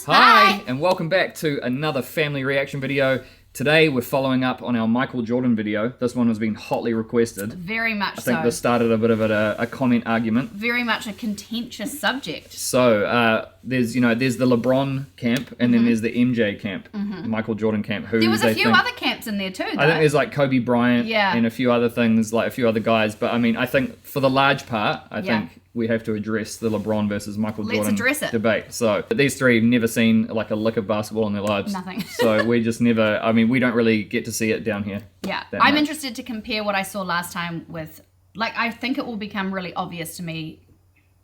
Hi, and welcome back to another family reaction video. Today we're following up on our Michael Jordan video. This one has been hotly requested. Very much so. I think this started a bit of a comment argument. Very much a contentious subject. So there's the LeBron camp and then there's the MJ camp, Michael Jordan camp. Who there was a few other camps in there too, though. I think there's like Kobe Bryant and a few other things, like a few other guys. But I mean, I think for the large part, I think we have to address the LeBron versus Michael Jordan debate. So these three have never seen like a lick of basketball in their lives. Nothing. So we just never, I mean, we don't really get to see it down here. Yeah. I'm interested to compare what I saw last time with, like, I think it will become really obvious to me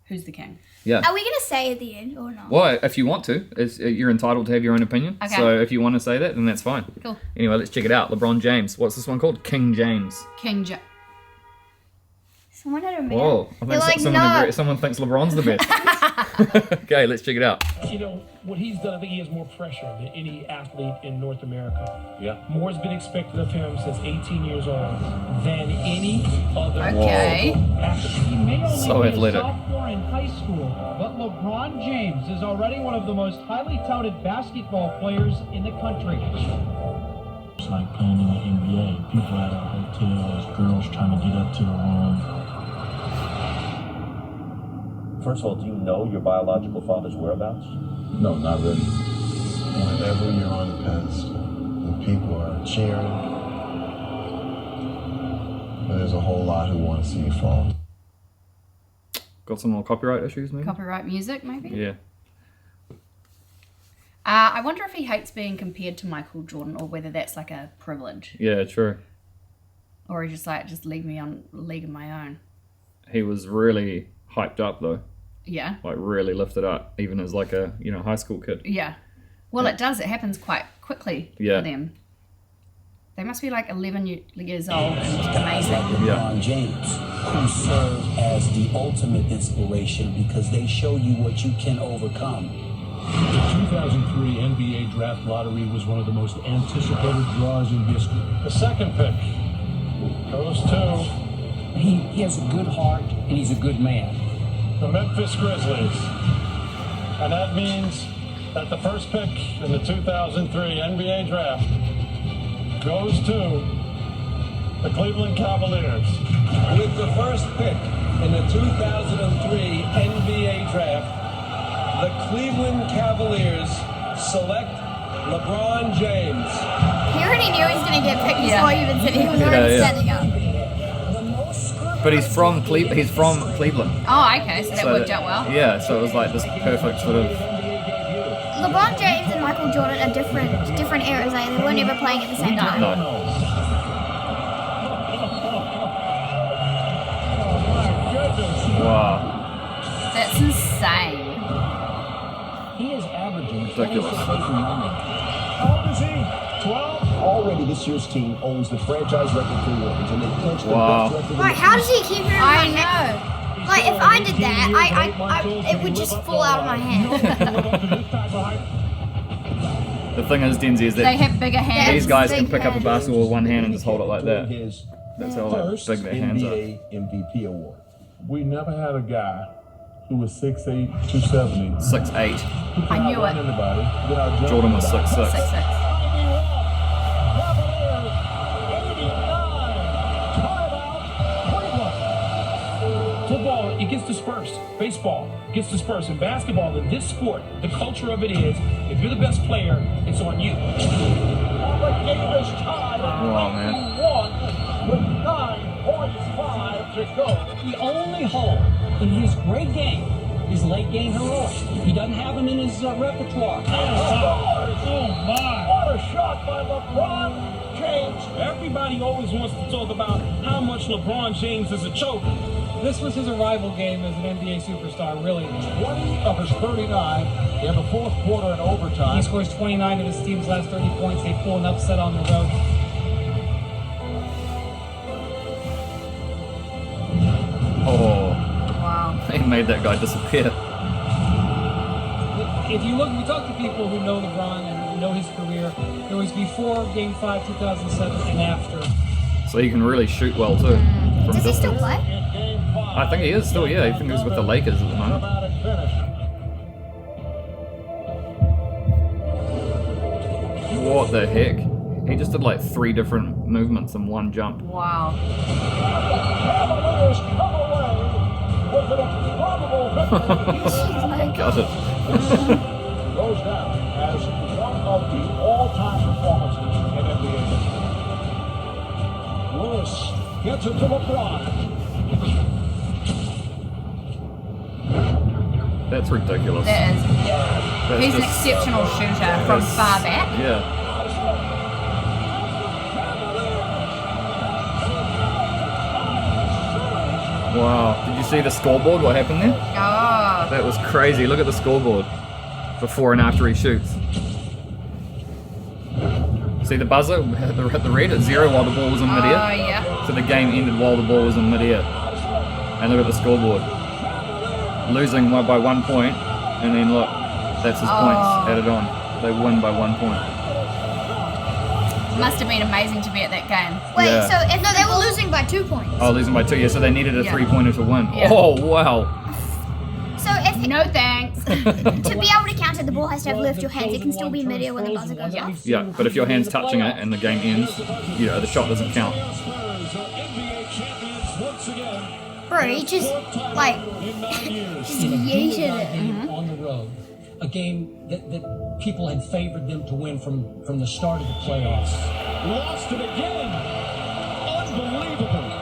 who's the king. Yeah. Are we going to say at the end or not? Well, if you want to, you're entitled to have your own opinion. Okay. So if you want to say that, then that's fine. Cool. Anyway, let's check it out. LeBron James. What's this one called? King James. King James. Someone had a man. Whoa, I think someone thinks LeBron's the best. Okay, let's check it out. You know, what he's done, I think he has more pressure than any athlete in North America. Yeah. More has been expected of him since 18 years old than any other athlete. He may only so be athletic. A sophomore in high school, but LeBron James is already one of the most highly touted basketball players in the country. It's like playing in the NBA. People at our hotels, girls trying to get up to the room. First of all, do you know your biological father's whereabouts? No, not really. Whenever you're on the pedestal and people are cheering, there's a whole lot who want to see you fall. Got some more copyright issues, maybe? Copyright music, maybe? Yeah. I wonder if he hates being compared to Michael Jordan or whether that's like a privilege. Yeah, true. Or he's just like, just leave me on a league of my own. He was really hyped up, though. Yeah. Like, really lifted up, even as like a, high school kid. Yeah. Well, it does. It happens quite quickly for them. They must be like 11 years old and amazing. LeBron James, who serve as the ultimate inspiration because they show you what you can overcome. The 2003 NBA Draft Lottery was one of the most anticipated draws in history. The second pick goes to... He has a good heart and he's a good man. The Memphis Grizzlies. And that means that the first pick in the 2003 NBA Draft goes to the Cleveland Cavaliers. With the first pick in the 2003 NBA Draft, the Cleveland Cavaliers select LeBron James. He already knew he was going to get picked before he even said he was already standing up. But he's from Cleveland. Oh, okay, so that worked out well. Yeah, so it was like this perfect sort of... LeBron James and Michael Jordan are different eras. Like, they weren't ever playing at the same time. No. Wow. That's insane. He is averaging Ridiculous. How old is he? 12? Already this year's team owns the franchise record for wins, and they clinched the best record. Like, how does he keep it in my neck? know. Like, if I did that, it would just fall out of my hand. The thing is, Denzi, is that They have bigger hands. these guys can big pick up a hands. basketball with one hand and just hold it like that. His That's how like, first big their hands are. NBA MVP award. We never had a guy who was 6'8", 270. 6'8". I knew it. Jordan was 6'6". 6'6". Football, it gets dispersed. Baseball gets dispersed. In basketball, in this sport, the culture of it is, if you're the best player, it's on you. Oh, man. With 9:45 to go. The only hole in his great game is late game heroics. He doesn't have them in his repertoire. Oh my! What a shot by LeBron James! Everybody always wants to talk about how much LeBron James is a choker. This was his arrival game as an NBA superstar, really. 20 of his 39 in the fourth quarter and overtime. He scores 29 of his team's last 30 points. They pull an upset on the road. Oh, Wow. they made that guy disappear. If you look, we talk to people who know LeBron and know his career. There was before Game 5, 2007, and after. So he can really shoot well too. From Does he still distance. play? I think he is still, yeah. I think he's with the Lakers at the moment. What the heck? He just did like 3 different movements in one jump. Wow. Got it. Goes down as one of the all-time performances in NBA history. Lewis gets it to LeBron. That's ridiculous. That is. He's an exceptional shooter from far back. Yeah. Wow. Did you see the scoreboard? What happened there? Oh. That was crazy. Look at the scoreboard. Before and after he shoots. See the buzzer? Hit the red at 0 while the ball was in midair. Oh, yeah. So the game ended while the ball was in midair. And look at the scoreboard. Losing by 1 point. And then look, that's his points added on. They win by 1 point. Must have been amazing to be at that game. Wait, so if they were losing by 2 points. Oh, losing by 2, yeah, so they needed a 3-pointer to win. Yeah. Oh, wow. So if No thanks. to be able to counter, the ball has to have left your hands. It can still be midair when the buzzer goes off. Yeah, but if your hand's touching it and the game ends, the shot doesn't count. Bro, he just just yeeted it. On the road, a game that people had favored them to win from the start of the playoffs. Lost it again. Unbelievable.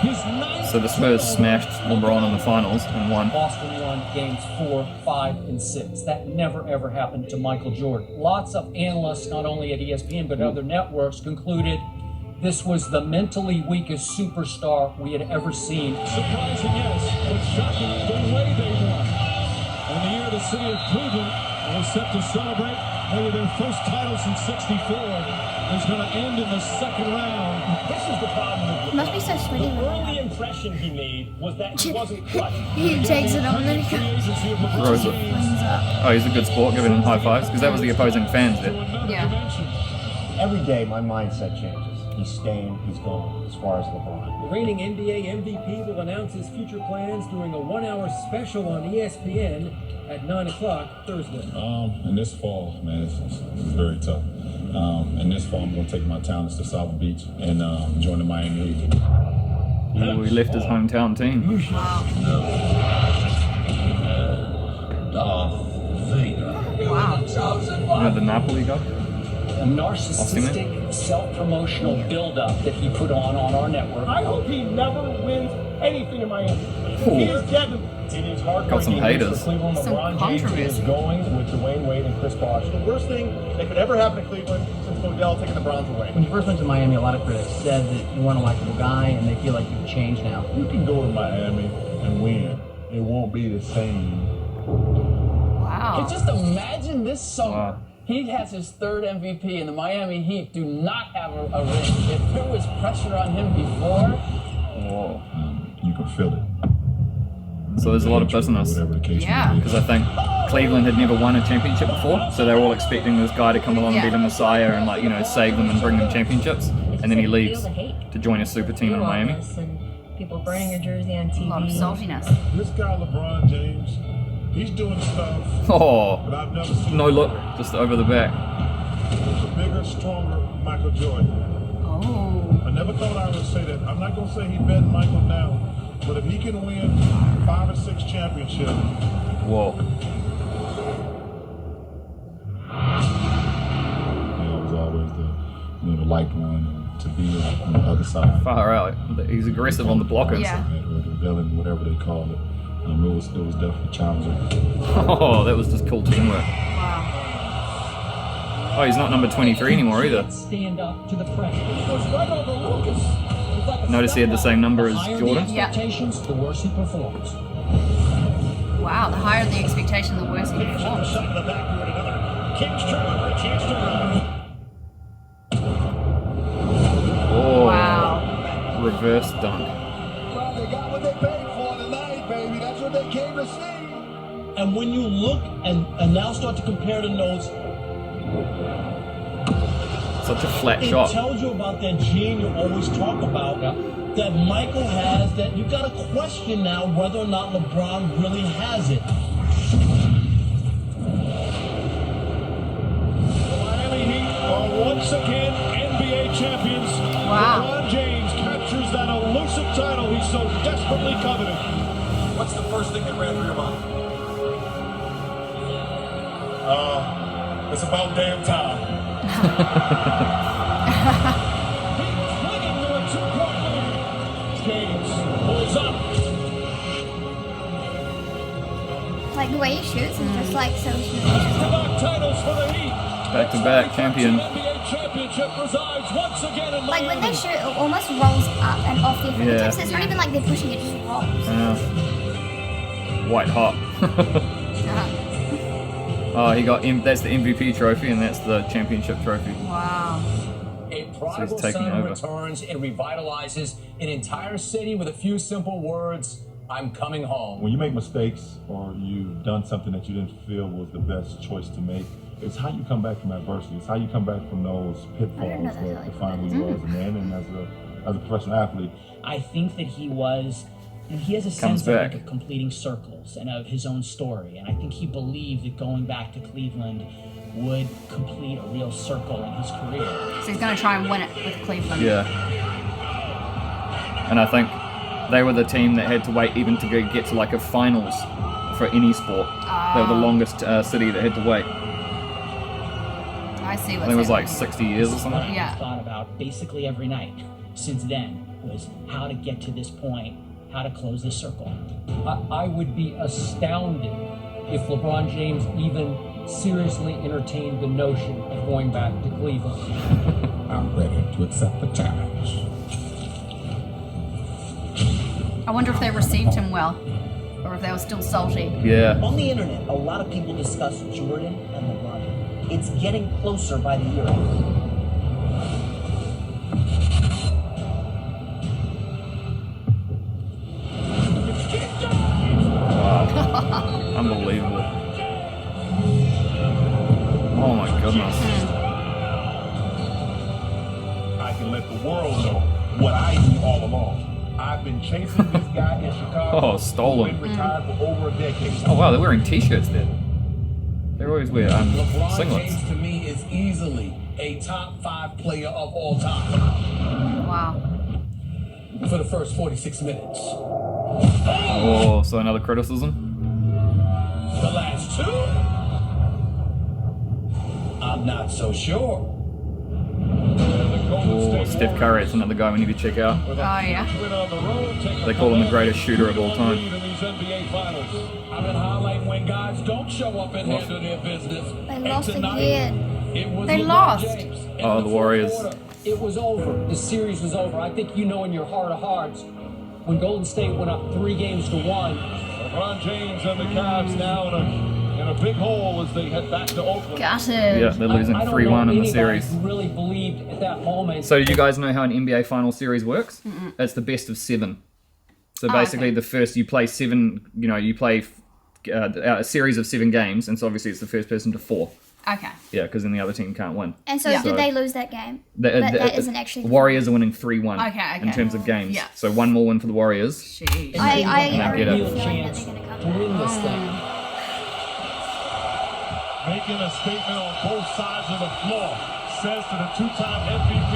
His 9th. So the Spurs smashed LeBron in the finals and won. Boston won games 4, 5, and 6. That never ever happened to Michael Jordan. Lots of analysts, not only at ESPN but other networks, concluded this was the mentally weakest superstar we had ever seen. Surprising, yes, but shocking the way they won. In the year the city of Cleveland was set to celebrate maybe their first title since '64. Is going to end in the second round. This is the problem with It must be so sweaty. the early impression he made was that he wasn't clutch. He takes it on and then he Throws it. Oh, he's a good sport, giving him high fives, because that was the opposing fans there. Yeah. Every day my mindset changes. He's staying, he's going, as far as LeBron. The reigning NBA MVP will announce his future plans during a 1-hour special on ESPN at 9 o'clock Thursday. And this fall, man, it's very tough. And this fall, I'm going to take my talents to South Beach and join the Miami Heat. Ooh, he left his hometown team. Wow. The Napoli guy? A narcissistic, self-promotional build-up that he put on our network. I hope he never wins anything in Miami. He is dead. It is hard. Got some haters. For Cleveland. Some LeBron James is controversy. going with Dwayne Wade and Chris Bosh. The worst thing that could ever happen to Cleveland since Odell taking the Browns away. When you first went to Miami, a lot of critics said that you weren't a likable guy, and they feel like you've changed now. You can go to Miami and win. It won't be the same. Wow. Just imagine this summer. Wow. He has his 3rd MVP, and the Miami Heat do not have a ring. If there was pressure on him before, Whoa. You can feel it. So there's a lot of business. Whatever the case Yeah. may be. Because I think Cleveland had never won a championship before, so they were all expecting this guy to come along and be the Messiah and save them and bring them championships. And then he leaves to join a super team in Miami. People burning your jersey on TV. A lot of saltiness. This guy, LeBron James, he's doing stuff Oh, that I've never seen. no look, just over the back. He's a bigger, stronger Michael Jordan. Oh. I never thought I would say that. I'm not going to say he bet Michael down, but if he can win 5 or 6 championships, Whoa. I was always the liked one to be on the other side. Far out. He's aggressive on the blockers. Yeah. Or the villain, whatever they call it. It was definitely challenging. Oh, that was just cool teamwork. Wow. Oh, he's not number 23 anymore either. Stand up to the pressure. It goes right over Lucas. It's like a Notice he had the same number as higher Jordan. the expectations, the worse he performs. Wow. The higher the expectation, the worse he performs. Shot in the backboard, another King's turnover, a chance to run. Oh, Wow. reverse dunk. Well, they got what they paid for tonight, baby. That's what they came to see. And when you look and now start to compare the notes, Such a flat it shot. tells you about that gene you always talk about that Michael has, that you got to question now whether or not LeBron really has it. The Miami Heat are desperately coveted. What's the first thing that ran through your mind? It's about damn time. James pulls up. Like the way he shoots is just like so smooth. Back-to-back titles for the Heat. Back-to-back champion. NBA championship resides once again in Like when they shoot, it almost rolls up and off their fingertips. It's not even like they're pushing it, it just rolls. White hot. Oh, he got that's the MVP trophy and that's the championship trophy. Wow. A prodigal son returns and revitalizes an entire city with a few simple words. I'm coming home. When you make mistakes or you've done something that you didn't feel was the best choice to make, it's how you come back from adversity. It's how you come back from those pitfalls that define who you are as a man and as a professional athlete. I think that he has a sense of completing circles and of his own story. And I think he believed that going back to Cleveland would complete a real circle in his career. So he's going to try and win it with Cleveland. Yeah. And I think they were the team that had to wait even to get to like a finals for any sport. They were the longest city that had to wait. I see what I think it was like 60 years or something. Yeah. I thought about basically every night since then was how to get to this point, how to close this circle. I would be astounded if LeBron James even seriously entertained the notion of going back to Cleveland. I'm ready to accept the challenge. I wonder if they received him well, or if they were still salty. Yeah. On the internet, a lot of people discuss Jordan and LeBron. It's getting closer by the year. Wow. Unbelievable. Oh my goodness. I can let the world know what I knew all along. I've been chasing this guy in Chicago. Oh, stolen. Who retired for over a decade. Oh wow, they're wearing t-shirts there. They always wear LeBron singlets. James to me is easily a top 5 player of all time. Wow. For the first 46 minutes. Oh, so another criticism? The last 2? I'm not so sure. Oh, Steph Curry, it's another guy we need to check out. Oh, yeah. They call him the greatest shooter of all time. I've been highlighting when guys don't show up and handle their business. They lost again. They lost. Oh, the Warriors. It was over. The series was over. I think you know in your heart of hearts, when Golden State went up 3 games to 1. LeBron James and the Cavs now in a big hole as they head back to Oakland. Got it. Yeah, they're losing 3-1 in the series. Really believed at that moment. So, do you guys know how an NBA final series works? It's the best of 7. So basically, the first you play 7. You play a series of 7 games, and so obviously it's the first person to 4. Okay. Yeah, because then the other team can't win. And so did they lose that game? That isn't actually. The Warriors are winning 3-1. Okay. In terms of games. Yeah. So 1 more win for the Warriors. Jeez. I get it. real chance to win this thing. Making a statement on both sides of the floor. Says to the 2-time MVP.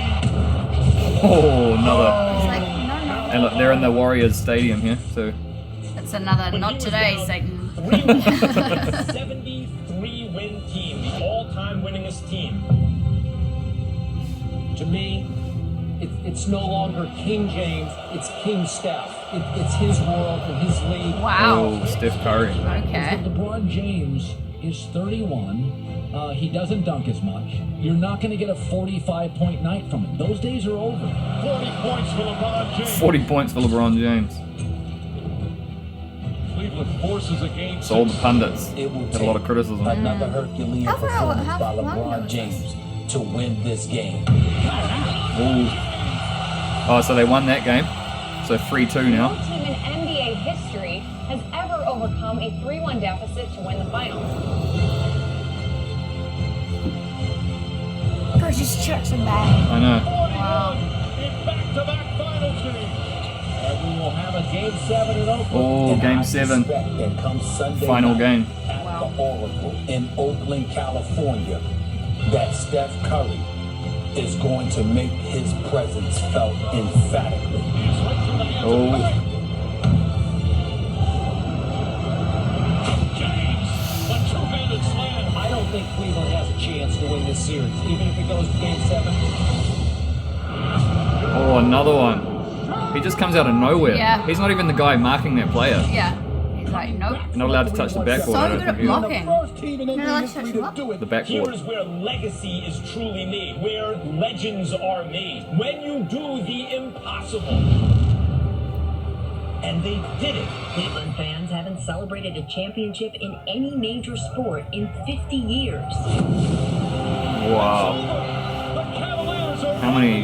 Oh, another. It's like, no. And look, they're in the Warriors stadium here, so. It's another not today, Satan. 73-win team, the all-time winningest team. To me, it's no longer King James, it's King Steph. It's his world and his league. Wow. Oh, Steph Curry. Okay. LeBron James is 31. He doesn't dunk as much. You're not going to get a 45-point night from him. Those days are over. 40 points for LeBron James. 40 points for LeBron James. Cleveland forces a game. So all the pundits It will had a lot of criticism. another Herculean How performance by long LeBron was James to win this game. Ooh. Oh, so they won that game. So 3-2 now. No team in NBA history has ever overcome a 3-1 deficit to win the finals. Coach just chucks him back. I know. Wow. In back-to-back final games. And we will have a Game 7 in Oakland. Oh, Game 7. And come Sunday Final night game. at the Oracle in Oakland, California, that Steph Curry is going to make his presence felt emphatically. Oh. think Cleveland has a chance to win this series, even if it goes to Game 7. Oh, another one. He just comes out of nowhere. Yeah. He's not even the guy marking that player. Yeah. He's like, nope. You're not allowed to touch the backboard. So good at blocking. The backboard. Here is where legacy is truly made, where legends are made. When you do the impossible. And they did it. Cleveland fans haven't celebrated a championship in any major sport in 50 years. Wow. How many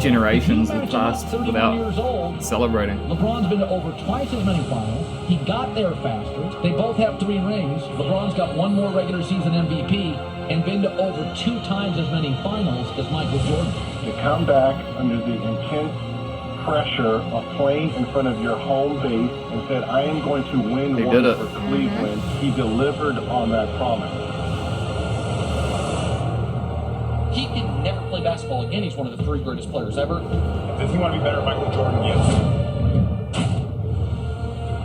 generations have passed without celebrating? LeBron's been to over twice as many finals. He got there faster. They both have 3 rings. LeBron's got 1 more regular season MVP and been to over 2 times as many finals as Michael Jordan. To come back under the intense pressure of playing in front of your home base and said, I am going to win one for Cleveland. He delivered on that promise. He can never play basketball again. He's one of the 3 greatest players ever. Does he want to be better than Michael Jordan? Yes.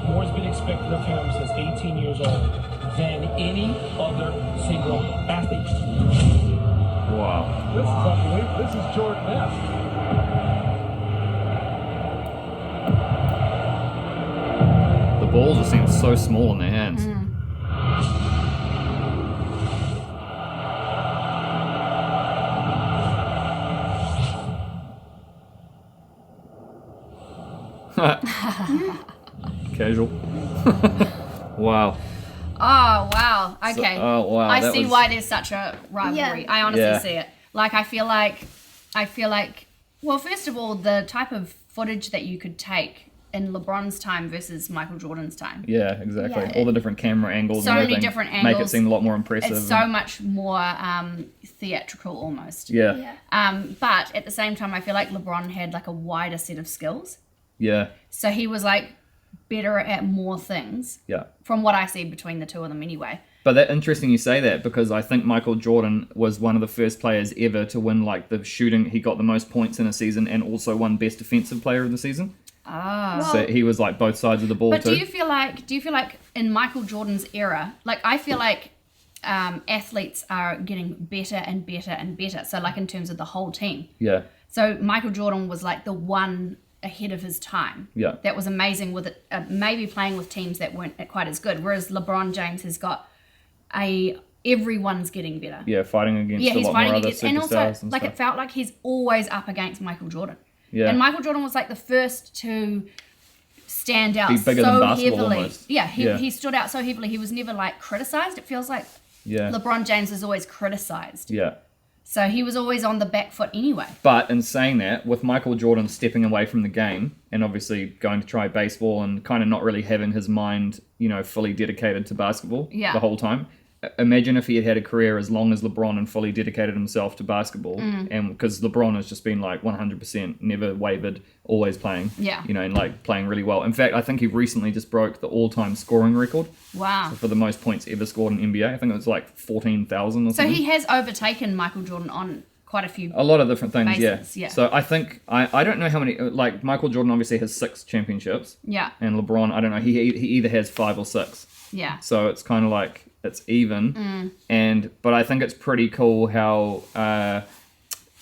More has been expected of him since 18 years old than any other single athlete. Wow. This is unbelievable. This is Jordan-esque. The ball just seems so small in their hands. Casual. Wow. Oh, wow. Okay. Oh, wow. I see why there's such a rivalry. Yeah. I honestly see it. Like, I feel like, well, first of all, the type of footage that you could take in LeBron's time versus Michael Jordan's time. Yeah, exactly. Yeah. All the different camera angles so and many different angles. Make it seem a lot more impressive. It's so much more theatrical almost. Yeah. But at the same time, I feel like LeBron had like a wider set of skills. Yeah. So he was like better at more things. Yeah. From what I see between the two of them anyway. But that's interesting you say that, because I think Michael Jordan was one of the first players ever to win like the shooting. He got the most points in a season and also won best defensive player of the season. Ah. So he was like both sides of the ball too. But do you feel like in Michael Jordan's era, like I feel like athletes are getting better and better and better. So like in terms of the whole team. Yeah. So Michael Jordan was like the one ahead of his time. Yeah. That was amazing with it, maybe playing with teams that weren't quite as good. Whereas LeBron James has got everyone's getting better. Yeah, fighting against he's a lot fighting more other against, and also and like stuff. it felt like he's always up against Michael Jordan. Yeah. And Michael Jordan was like the first to stand out Be bigger so than basketball heavily. almost. Yeah, he stood out so heavily. He was never like criticized. It feels like LeBron James is always criticized. Yeah. So he was always on the back foot anyway. But in saying that, with Michael Jordan stepping away from the game and obviously going to try baseball and kind of not really having his mind, fully dedicated to basketball the whole time. Imagine if he had had a career as long as LeBron and fully dedicated himself to basketball. And because LeBron has just been like 100%, never wavered, always playing. Yeah. And like playing really well. In fact, I think he recently just broke the all-time scoring record. Wow. For the most points ever scored in NBA. I think it was like 14,000 or something. So he has overtaken Michael Jordan on quite a lot of different things, bases, yeah. So I think, I don't know how many, like Michael Jordan obviously has 6 championships. Yeah. And LeBron, I don't know, he either has 5 or 6. Yeah. So it's kind of like, it's even. But I think it's pretty cool how,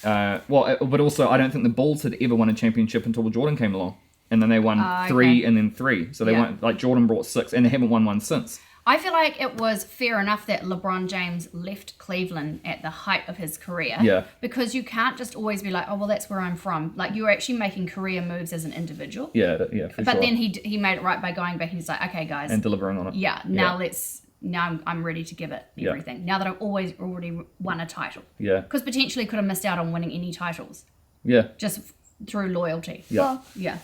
but also I don't think the Bulls had ever won a championship until Jordan came along. And then they won 3 and then 3. So they won, like Jordan brought 6 and they haven't won one since. I feel like it was fair enough that LeBron James left Cleveland at the height of his career. Yeah. Because you can't just always be like, oh, well, that's where I'm from. Like, you're actually making career moves as an individual. Yeah, for sure. But then he made it right by going back and he's like, okay, guys. And delivering on it. Yeah, now I'm ready to give it everything. Yeah. Now that I've already won a title. Yeah. Because potentially could have missed out on winning any titles. Yeah. Just through loyalty. Yeah. Well, yeah.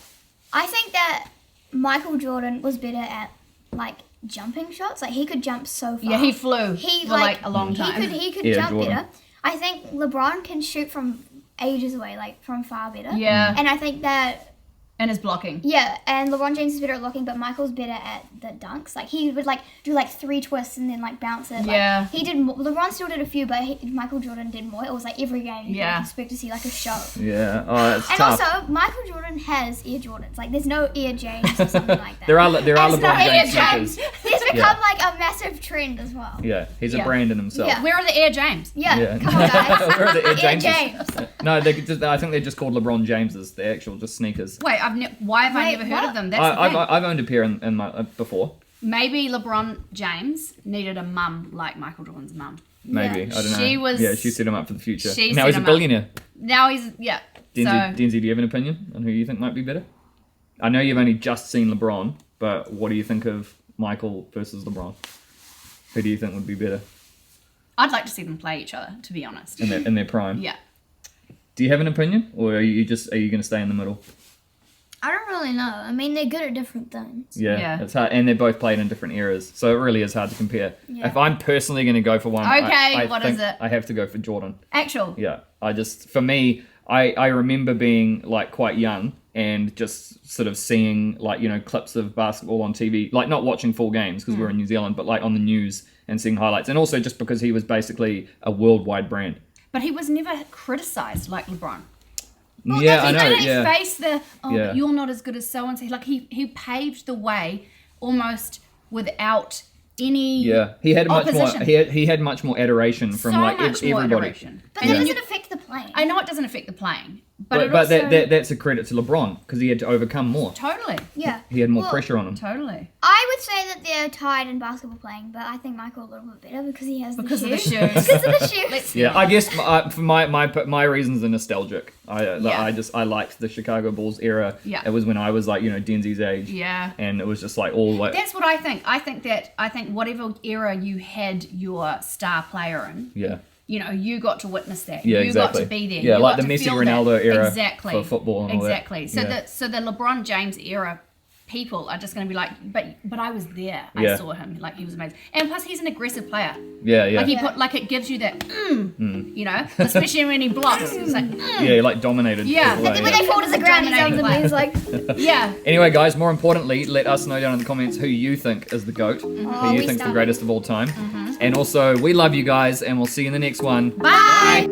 I think that Michael Jordan was better at, like, jumping shots. Like, he could jump so far. Yeah, he flew for like a long time. He could jump better. I think LeBron can shoot from ages away, like from far better. Yeah. And I think that... And his blocking. Yeah, and LeBron James is better at blocking, but Michael's better at the dunks. Like, he would, like, do, like, 3 twists and then, like, bounce it. Like, yeah. He did more. LeBron still did a few, but Michael Jordan did more. It was, like, every game you could expect to see, like, a show. Yeah. Oh, it's and tough. Also, Michael Jordan has Air Jordans. Like, there's no Air James or something like that. There are LeBron no James sneakers. There's become like a massive trend as well. Yeah, he's a brand in himself. Yeah. Where are the Air James? Yeah. Come on, guys. Where are the Air Air Jameses? James. No, I think they're just called LeBron Jameses. They're actual just sneakers. Wait, why have I never heard of them? That's the thing. I've owned a pair in my before. Maybe LeBron James needed a mum like Michael Jordan's mum. Maybe, I don't know. She set him up for the future. Now he's a billionaire. Now he's, Denzi, do you have an opinion on who you think might be better? I know you've only just seen LeBron, but what do you think of Michael versus LeBron? Who do you think would be better? I'd like to see them play each other, to be honest. In their prime? Yeah. Do you have an opinion? Or are you going to stay in the middle? I don't really know. I mean, they're good at different things. Yeah, it's hard. And they're both played in different eras. So it really is hard to compare. Yeah. If I'm personally going to go for one, what is it? I have to go for Jordan. Actual? Yeah. For me, I remember being like quite young and just sort of seeing like, clips of basketball on TV, like not watching full games because we're in New Zealand, but like on the news and seeing highlights. And also just because he was basically a worldwide brand. But he was never criticized like LeBron. Well, yeah, I know. He didn't face but you're not as good as so and so. Like he paved the way almost without any he had opposition. much more. He had much more adoration from everybody. Adoration. But that doesn't affect the playing. I know it doesn't affect the playing, but also, that's a credit to LeBron because he had to overcome more. Totally. Yeah. He had more pressure on him. Totally. I would say that they're tied in basketball playing, but I think Michael a little bit better because he has because the of shoes. the shoes. Because of the shoes. Yeah, I guess for my reasons are nostalgic. I liked the Chicago Bulls era. Yeah. It was when I was like Denzi's age. Yeah. And it was just like all like. That's what I think. I think whatever era you had your star player in. Yeah. You got to witness that. Yeah, you got to be there. Yeah, you like the Messi Ronaldo era for football and all that. Exactly. So the LeBron James era people are just going to be like, but I was there. Yeah. I saw him. Like, he was amazing. And plus, he's an aggressive player. Yeah, yeah. Like, it gives you that, especially when he blocks. It's like, Yeah, he like dominated. Yeah. And then when they fall to the ground, he's on the knees like... Yeah. Anyway, guys, more importantly, let us know down in the comments who you think is the GOAT, who you think's the greatest of all time. And also, we love you guys, and we'll see you in the next one. Bye.